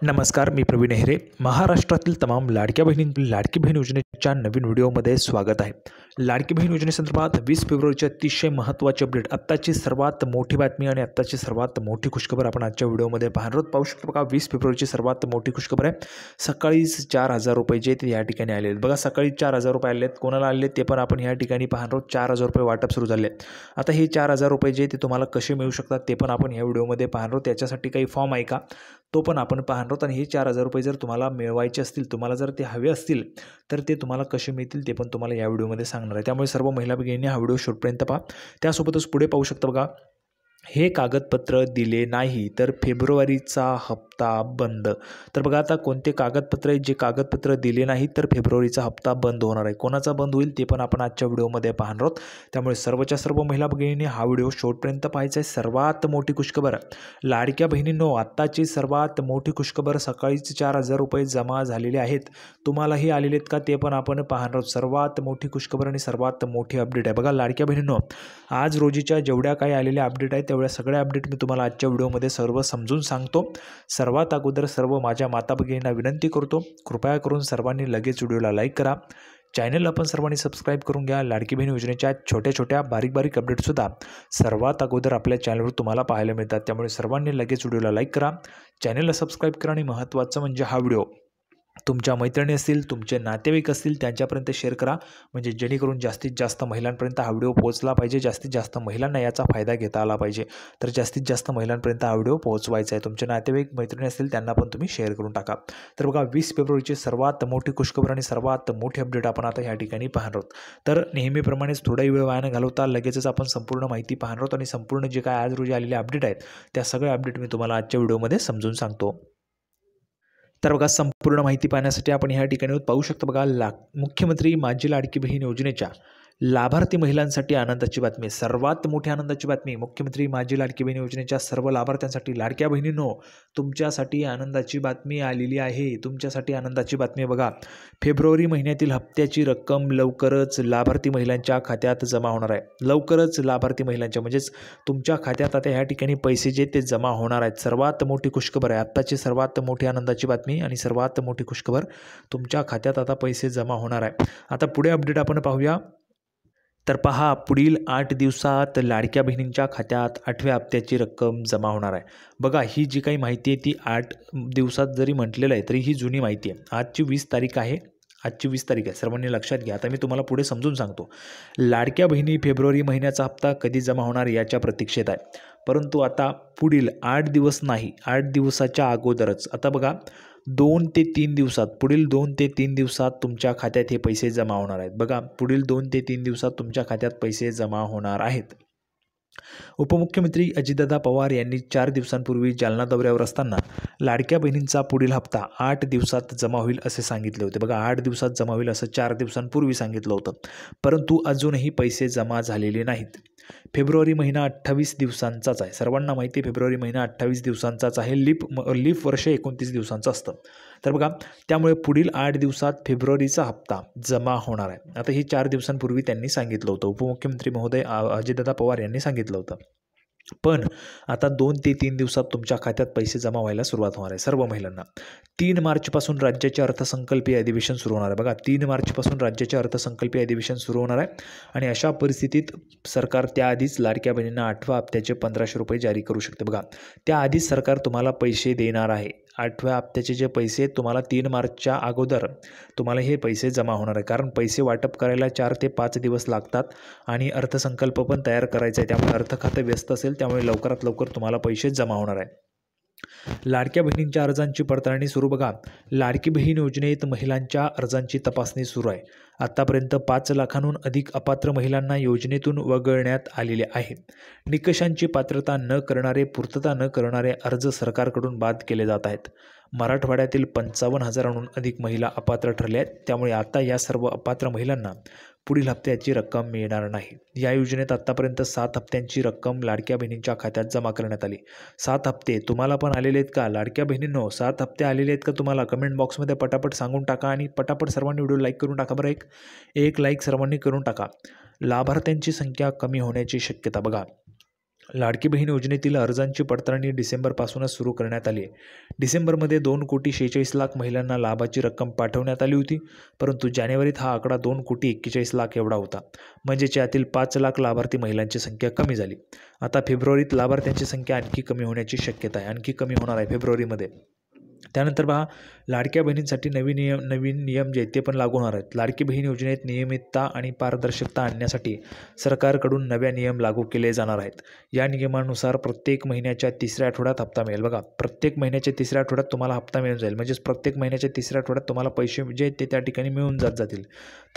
नमस्कार, मी प्रवीण नेहरे. महाराष्ट्रातील तमाम लाडक्या लाडकी बहीण योजनेच्या नवीन व्हिडिओमध्ये स्वागत आहे. लाडकी बहीण योजनेसंदर्भात 20 फेब्रुवारीची अतिशय महत्त्वाची अपडेट, आत्ताची सर्वात मोठी बातमी आणि आत्ताची सर्वात मोठी खुशखबर आपण आजच्या व्हिडिओमध्ये पाहणार आहोत. पाहू शकतो बघा, 20 फेब्रुवारीची सर्वात मोठी खुशखबर आहे. सकाळीच 4,000 रुपये जे ते या ठिकाणी आले आहेत. बघा, सकाळी 4,000 रुपये आले आहेत. कोणाला आले ते पण आपण या ठिकाणी पाहणार आहोत. 4,000 रुपये वाटप सुरू झाले. आता हे 4,000 रुपये जे ते तुम्हाला कसे मिळू शकतात ते पण आपण या व्हिडिओमध्ये पाहणार आहोत. त्याच्यासाठी काही फॉर्म आहे का, तो पण आपण पाहणार आहोत. आणि हे 4,000 रुपये जर तुम्हाला मिळवायचे असतील, तुम्हाला जर ते हवे असतील, तर ते तुम्हाला कसे मिळतील ते पण तुम्हाला या व्हिडिओमध्ये सांगणार आहे. त्यामुळे सर्व महिला भगिनींनी हा व्हिडिओ शेवटपर्यंत पहा. त्यासोबतच पुढे पाहू शकता बघा, हे कागदपत्र दिले नाही तर फेब्रुवारीचा हप्ता बंद. तर बघा, आता कोणते कागदपत्र आहेत, जे कागदपत्र दिले नाही तर फेब्रुवारीचा हप्ता बंद होणार आहे. कोणाचा बंद होईल ते पण आपण आजच्या व्हिडिओमध्ये पाहणार आहोत. त्यामुळे सर्वच्या सर्व महिला भगिनींनी हा व्हिडिओ शेवटपर्यंत पाहायचा आहे. सर्वात मोठी खुशखबर, लाडक्या बहिणींनो, आत्ताची सर्वात मोठी खुशखबर, सकाळीच 4,000 रुपये जमा झालेले आहेत. तुम्हालाही आलेले आहेत का ते पण आपण पाहणार आहोत. सर्वात मोठी खुशखबर आणि सर्वात मोठी अपडेट आहे. बघा लाडक्या बहिणींनो, आज रोजीच्या जेवढ्या काही आलेल्या अपडेट आहेत तेवढ्या सगळ्या अपडेट मी तुम्हाला आजच्या व्हिडिओमध्ये सर्व समजून सांगतो. सर्वात अगोदर सर्व माझ्या माता भगिनींना विनंती करतो, कृपया करून सर्वांनी लगेच व्हिडिओला लाईक करा. चॅनलला पण सर्वांनी सबस्क्राईब करून घ्या. लाडकी बहीण योजनेच्या छोट्या छोट्या बारीक अपडेटसुद्धा सर्वात अगोदर आपल्या चॅनलवर तुम्हाला पाहायला मिळतात. त्यामुळे सर्वांनी लगेच व्हिडिओला लाईक करा, चॅनलला सबस्क्राईब करा आणि महत्त्वाचं म्हणजे हा व्हिडिओ तुमच्या मैत्रिणी असतील, तुमचे नातेवाईक असतील त्यांच्यापर्यंत शेअर करा, म्हणजे जेणेकरून जास्तीत जास्त महिलांपर्यंत हा व्हिडिओ पोहोचला पाहिजे. जास्तीत जास्त महिलांना याचा फायदा घेता आला पाहिजे. तर जास्तीत जास्त महिलांपर्यंत हा व्हिडिओ पोहोचवायचा आहे. तुमचे नातेवाईक मैत्रिणी असतील त्यांना पण तुम्ही शेअर करून टाका. तर बघा, 20 फेब्रुवारीची सर्वात मोठी खुशखबर आणि सर्वात मोठी अपडेट आपण आता या ठिकाणी पाहणार आहोत. तर नेहमीप्रमाणेच थोडाही वेळ वाया न घालवता लगेचच आपण संपूर्ण माहिती पाहणार आहोत आणि संपूर्ण जे काय आज रोजी आलेले अपडेट आहेत त्या सगळ्या अपडेट मी तुम्हाला आजच्या व्हिडिओमध्ये समजून सांगतो. तर बघा, संपूर्ण माहिती पाहण्यासाठी आपण ह्या ठिकाणी पाहू शकतो बघा, मुख्यमंत्री माझी लाडकी बहीण योजनेच्या लाभार्थी महिलांसाठी आनंदाची बातमी, सर्वात मोठी आनंदाची बातमी. मुख्यमंत्री माझी लाडकी बहीण योजनेच्या सर्व लाभार्थ्यांसाठी, लाडक्या बहिणींनो, तुमच्यासाठी आनंदाची बातमी आलेली आहे. तुमच्यासाठी आनंदाची बातमी बघा, फेब्रुवारी महिन्यातील हप्त्याची रक्कम लवकरच लाभार्थी महिलांच्या खात्यात जमा होणार आहे. लवकरच लाभार्थी महिलांच्या म्हणजेच तुमच्या खात्यात आता ह्या ठिकाणी पैसे जे ते जमा होणार आहेत. सर्वात मोठी खुशखबर आहे, आत्ताची सर्वात मोठी आनंदाची बातमी आणि सर्वात मोठी खुशखबर, तुमच्या खात्यात आता पैसे जमा होणार आहे. आता पुढे अपडेट आपण पाहूया. तर पहा, पुढील 8 दिवसात लाडक्या बहिणींच्या खात्यात 8व्या हप्त्याची रक्कम जमा होणार आहे. बघा, ही जी काही माहिती आहे ती 8 दिवसात जरी म्हटलेलं आहे तरी ही जुनी माहिती आहे. आजची 20 तारीख आहे. सर्वांनी लक्षात घ्या. आता मी तुम्हाला पुढे समजून सांगतो. लाडक्या बहिणी फेब्रुवारी महिन्याचा हप्ता कधी जमा होणार याच्या प्रतीक्षेत आहे. परंतु आता पुढील 8 दिवस नाही, 8 दिवसाच्या अगोदरच आता बघा, 2 ते 3 दिवसात, पुढील 2 ते 3 दिवसात तुमच्या खात्यात हे पैसे जमा होणार आहेत. बघा, पुढील 2 ते 3 दिवसात तुमच्या खात्यात पैसे जमा होणार आहेत. उपमुख्यमंत्री अजितदादा पवार यांनी 4 दिवसांपूर्वी जालना दौऱ्यावर असताना लाडक्या बहिणींचा पुढील हप्ता 8 दिवसात जमा होईल असे सांगितले होते. बघा, 8 दिवसात जमा होईल असं 4 दिवसांपूर्वी सांगितलं होतं, परंतु अजूनही पैसे जमा झालेले नाहीत. फेब्रुवारी महिना 28 दिवसांचाच आहे. सर्वांना माहिती आहे फेब्रुवारी महिना 28 दिवसांचाच आहे. लीप वर्ष 29 दिवसांचं असतं. तर बघा, त्यामुळे पुढील 8 दिवसात फेब्रुवारीचा हप्ता जमा होणार आहे. आता ही 4 दिवसांपूर्वी त्यांनी सांगितलं होतं, उपमुख्यमंत्री महोदय अजितदादा पवार यांनी सांगितलं होतं. पण आता 2 ते 3 दिवसात तुमच्या खात्यात पैसे जमा व्हायला सुरुवात होणार आहे सर्व महिलांना. 3 मार्चपासून राज्याचे अर्थसंकल्पीय अधिवेशन सुरू होणार आहे. बघा, 3 मार्चपासून राज्याचे अर्थसंकल्पीय अधिवेशन सुरू होणार आहे आणि अशा परिस्थितीत सरकार त्याआधीच लाडक्या बहिणींना 8व्या हप्त्याचे 1,500 रुपये जारी करू शकते. बघा, त्याआधीच सरकार तुम्हाला पैसे देणार आहे. 8व्या हप्त्याचे जे पैसे तुम्हाला 3 मार्चच्या अगोदर तुम्हाला हे पैसे जमा होणार आहे. कारण पैसे वाटप करायला 4 ते 5 दिवस लागतात आणि अर्थसंकल्प पण तयार करायचा आहे. त्यामुळे अर्थ खातं व्यस्त असेल, त्यामुळे लवकरात लवकर तुम्हाला पैसे जमा होणार आहे. लाडक्या बहिणींच्या अर्जांची पडताळणी सुरू. बघा, लाडकी बहीण योजनेत महिलांच्या अर्जांची तपासणी सुरू आहे. आतापर्यंत 5 लाखांहून अधिक अपात्र महिलांना योजनेतून वगळण्यात आलेले आहे. निकषांची पात्रता न करणारे, पूर्तता न करणारे अर्ज सरकारकडून बाद केले जात आहेत. मराठवाड्यातील 55,000हून अधिक महिला अपात्र ठरल्या आहेत. त्यामुळे आता या सर्व अपात्र महिलांना पुढील हप्त्याची रक्कम मिळणार नाही. या योजनेत आत्तापर्यंत 7 हप्त्यांची रक्कम लाडक्या बहिणींच्या खात्यात जमा करण्यात आली. 7 हप्ते तुम्हाला पण आलेले आहेत का लाडक्या बहिणींनो? 7 हप्ते आलेले आहेत का तुम्हाला? कमेंट बॉक्समध्ये पटापट सांगून टाका आणि पटापट सर्वांनी व्हिडिओ लाईक करून टाका. बरं, एक लाईक सर्वांनी करून टाका. लाभार्थ्यांची संख्या कमी होण्याची शक्यता. बघा, लाडकी बहीण योजनेतील अर्जांची पडताळणी डिसेंबरपासूनच सुरू करण्यात आली आहे. डिसेंबरमध्ये 2,46,00,000 महिलांना लाभाची रक्कम पाठवण्यात आली होती, परंतु जानेवारीत हा आकडा 2,41,00,000 एवढा होता. म्हणजेच यातील 5,00,000 लाभार्थी महिलांची संख्या कमी झाली. आता फेब्रुवारीत लाभार्थ्यांची संख्या आणखी कमी होण्याची शक्यता आहे, आणखी कमी होणार आहे फेब्रुवारीमध्ये. त्यानंतर पहा, लाडक्या बहिणींसाठी नवीन नियम जे आहेत ते पण लागू होणार आहेत. लाडकी बहीण योजनेत नियमितता आणि पारदर्शकता आणण्यासाठी सरकारकडून नव्या नियम लागू केले जाणार आहेत. या नियमानुसार प्रत्येक महिन्याच्या 3ऱ्या आठवड्यात हप्ता मिळेल. बघा, प्रत्येक महिन्याच्या 3ऱ्या आठवड्यात तुम्हाला हप्ता मिळून जाईल. म्हणजेच प्रत्येक महिन्याच्या 3ऱ्या आठवड्यात तुम्हाला पैसे जे आहेत ते त्या ठिकाणी मिळून जातील.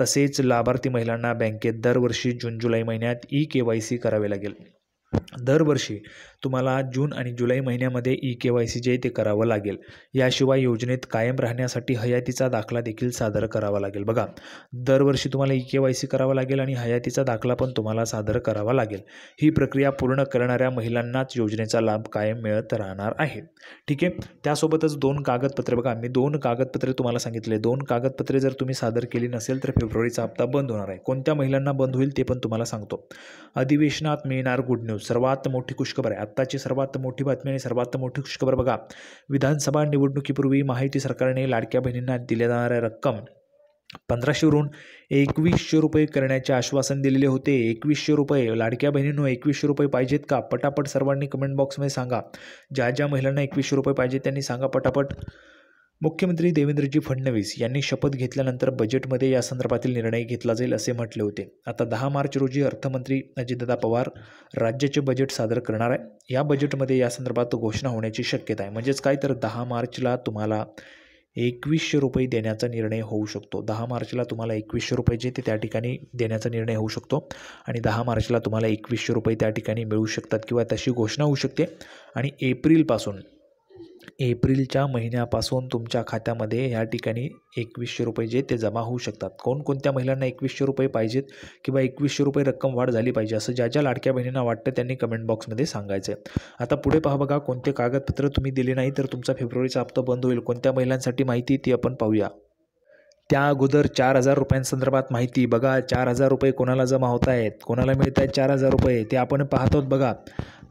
तसेच लाभार्थी महिलांना बँकेत दरवर्षी जून-जुलै महिन्यात KYC करावे लागेल. दरवर्षी तुम्हाला जून आणि जुलै महिन्यामध्ये KYC जे ते करावं लागेल. याशिवाय योजनेत कायम राहण्यासाठी हयातीचा दाखला देखील सादर करावा लागेल. बघा, दरवर्षी तुम्हाला KYC करावं लागेल आणि हयातीचा दाखला पण तुम्हाला सादर करावा लागेल. ही प्रक्रिया पूर्ण करणाऱ्या महिलांनाच योजनेचा लाभ कायम मिळत राहणार आहे. ठीक आहे. त्यासोबतच 2 कागदपत्रे, बघा मी 2 कागदपत्रे तुम्हाला सांगितले. 2 कागदपत्रे जर तुम्ही सादर केली नसेल तर फेब्रुवारीचा हप्ता बंद होणार आहे. कोणत्या महिलांना बंद होईल ते पण तुम्हाला सांगतो. अधिवेशनात मिळणार गुड न्यूज. सर्वात मोठी खुशखबर आहे. आत्ताची सर्वात मोठी बातमी आणि सर्वात मोठी खुशखबर बघा, विधानसभा निवडणुकीपूर्वी माहिती सरकारने लाडक्या बहिणींना दिल्या जाणाऱ्या रक्कम 1,500 वरून 2,100 रुपये करण्याचे आश्वासन दिलेले होते. 2,100 रुपये. लाडक्या बहिणींनो, 2,100 रुपये पाहिजेत का? पटापट सर्वांनी कमेंट बॉक्समध्ये सांगा. ज्या महिलांना 2,100 रुपये पाहिजेत त्यांनी सांगा पटापट. मुख्यमंत्री देवेंद्रजी फडणवीस यांनी शपथ घेतल्यानंतर बजेटमध्ये या संदर्भातील निर्णय घेतला जाईल असे म्हटले होते. आता 10 मार्च रोजी अर्थमंत्री अजितदादा पवार राज्याचे बजेट सादर करणार आहे. या बजेटमध्ये या संदर्भात घोषणा होण्याची शक्यता आहे. म्हणजेच काय, तर 10 मार्चला तुम्हाला 2,100 रुपये देण्याचा निर्णय होऊ शकतो. 10 मार्चला तुम्हाला 2,100 रुपये जे ते त्या ठिकाणी देण्याचा निर्णय होऊ शकतो आणि 10 मार्चला तुम्हाला 2,100 रुपये त्या ठिकाणी मिळू शकतात किंवा तशी घोषणा होऊ शकते. आणि एप्रिलच्या महिन्यापासून तुमच्या खात्यामध्ये या ठिकाणी 2,100 रुपये जे ते जमा होऊ शकतात. कोणकोणत्या महिलांना 2,100 रुपये पाहिजेत किंवा 2,100 रुपये रक्कम वाढ झाली पाहिजे असं ज्या लाडक्या बहिणींना वाटतं त्यांनी कमेंट बॉक्समध्ये सांगायचं आहे. आता पुढे पहा, बघा कोणते कागदपत्र तुम्ही दिले नाही तर तुमचा फेब्रुवारीचा हप्ता बंद होईल. कोणत्या महिलांसाठी माहिती ती आपण पाहूया. त्या अगोदर 4,000 रुपयांसंदर्भात माहिती. बघा, 4,000 रुपये कोणाला जमा होत आहेत, कोणाला मिळत आहेत 4,000 रुपये ते आपण पाहतो. बघा,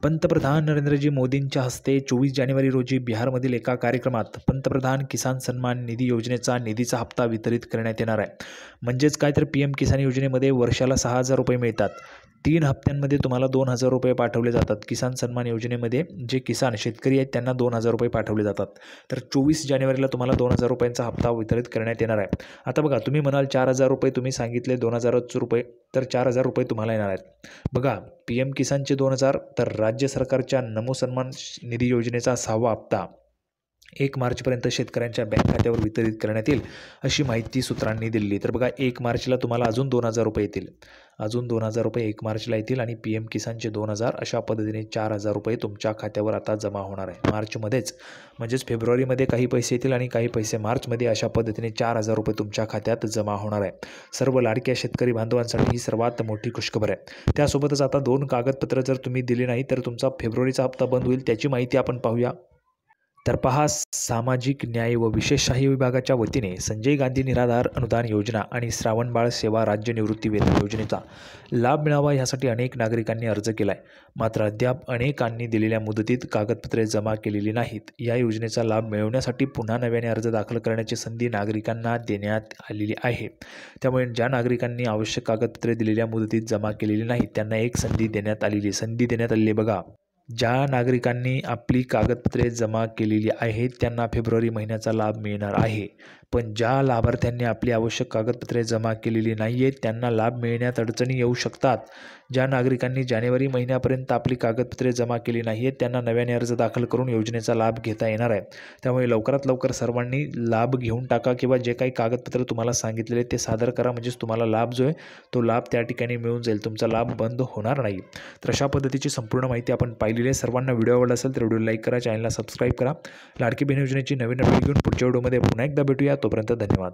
पंतप्रधान नरेंद्रजी मोदींच्या हस्ते 24 जानेवारी रोजी बिहारमधील एका कार्यक्रमात पंतप्रधान किसान सन्मान निधी योजनेचा निधीचा हप्ता वितरित करण्यात येणार आहे. म्हणजेच काय, तर PM किसान योजनेमध्ये वर्षाला 6,000 रुपये मिळतात. 3 हप्त्यांमध्ये तुम्हाला 2,000 रुपये पाठवले जातात. किसान सन्मान योजनेमध्ये जे किसान शेतकरी आहेत त्यांना 2,000 रुपये पाठवले जातात. तर 24 जानेवारीला तुम्हाला 2,000 रुपयांचा हप्ता वितरित करण्यात येणार आहे. आता बघा, तुम्ही म्हणाल 4,000 रुपये तुम्ही सांगितले, 2,000 रुपये, तर 4,000 रुपये तुम्हाला येणार आहेत. बघा, PM किसानचे 2,000, तर राज्य सरकारच्या नमो सन्मान निधी योजनेचा 6वा हप्ता 1 मार्चपर्यंत शेतकऱ्यांच्या बँक खात्यावर वितरित करण्यात येईल अशी माहिती सूत्रांनी दिली. तर बघा, 1 मार्चला तुम्हाला अजून 2,000 रुपये येतील. अजून 2,000 रुपये 1 मार्चला येतील आणि PM किसानचे 2,000, अशा पद्धतीने 4,000 रुपये तुमच्या खात्यावर आता जमा होणार आहे मार्चमध्येच. म्हणजेच फेब्रुवारीमध्ये काही पैसे येतील आणि काही पैसे मार्चमध्ये. अशा पद्धतीने 4,000 रुपये तुमच्या खात्यात जमा होणार आहे. सर्व लाडक्या शेतकरी बांधवांसाठी ही सर्वात मोठी खुशखबर आहे. त्यासोबतच आता 2 कागदपत्र जर तुम्ही दिली नाही तर तुमचा फेब्रुवारीचा हप्ता बंद होईल. त्याची माहिती आपण पाहूया. तर पहा, सामाजिक न्याय व विशेषशाही विभागाच्या वतीने संजय गांधी निराधार अनुदान योजना आणि श्रावणबाळ सेवा राज्य निवृत्ती वेतन योजनेचा लाभ मिळावा यासाठी अनेक नागरिकांनी अर्ज केला आहे. मात्र अद्याप अनेकांनी दिलेल्या मुदतीत कागदपत्रे जमा केलेली नाहीत. या योजनेचा लाभ मिळवण्यासाठी पुन्हा नव्याने अर्ज दाखल करण्याची संधी नागरिकांना देण्यात आलेली आहे. त्यामुळे ज्या नागरिकांनी आवश्यक कागदपत्रे दिलेल्या मुदतीत जमा केलेली नाहीत त्यांना एक संधी देण्यात आलेली. बघा, ज्या नागरिकांनी आपली कागदपत्रे जमा केलेली आहेत त्यांना फेब्रुवारी महिन्याचा लाभ मिळणार आहे. पण ज्या लाभार्थ्यांनी आपली आवश्यक कागदपत्रे जमा केलेली नाही आहेत त्यांना लाभ मिळण्यात अडचणी येऊ शकतात. ज्या नागरिकांनी जानेवारी महिन्यापर्यंत आपली कागदपत्रे जमा केली नाही आहेत त्यांना नव्याने अर्ज दाखल करून योजनेचा लाभ घेता येणार आहे. त्यामुळे लवकरात लवकर सर्वांनी लाभ घेऊन टाका किंवा जे काही कागदपत्र तुम्हाला सांगितलेले ते सादर करा. म्हणजेच तुम्हाला लाभ जो आहे तो लाभ त्या ठिकाणी मिळून जाईल. तुमचा लाभ बंद होणार नाही. तर अशा पद्धतीची संपूर्ण माहिती आपण पाहिलेली आहे. सर्वांना व्हिडिओ आवडला असेल तर व्हिडिओ लाईक करा, चॅनलला सबस्क्राईब करा. लाडकी बहीण योजनेची नवीन अपडेट घेऊन पुढच्या व्हिडिओमध्ये पुन्हा एकदा भेटूया. तोपर्यंत धन्यवाद.